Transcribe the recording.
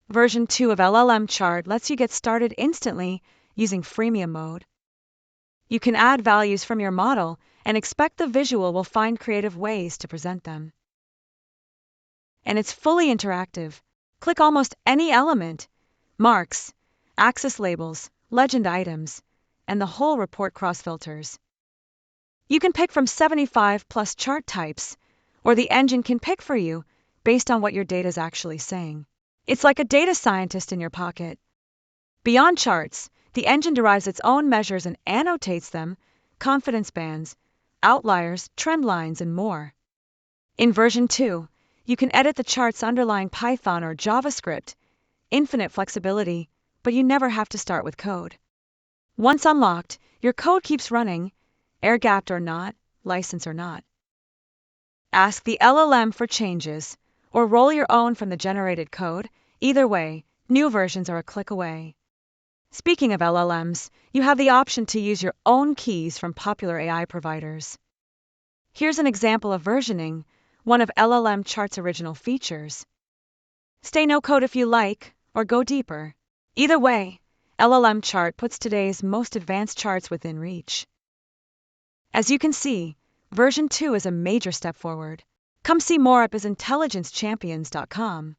Version 2 of LLM Chart lets you get started instantly using freemium mode. You can add values from your model and expect the visual will find creative ways to present them. And it's fully interactive. Click almost any element, marks, axis labels, legend items, and the whole report cross-filters. You can pick from 75 plus chart types, or the engine can pick for you based on what your data is actually saying. It's like a data scientist in your pocket. Beyond charts, the engine derives its own measures and annotates them, confidence bands, outliers, trend lines, and more. In version 2, you can edit the chart's underlying Python or JavaScript, infinite flexibility, but you never have to start with code. Once unlocked, your code keeps running, air-gapped or not, license or not. Ask the LLM for changes, or roll your own from the generated code. Either way, new versions are a click away. Speaking of LLMs, you have the option to use your own keys from popular AI providers. Here's an example of versioning, one of LLM Chart's original features. Stay no code if you like, or go deeper. Either way, LLM Chart puts today's most advanced charts within reach. As you can see, version 2 is a major step forward. Come see more at busintelligencechampions.com.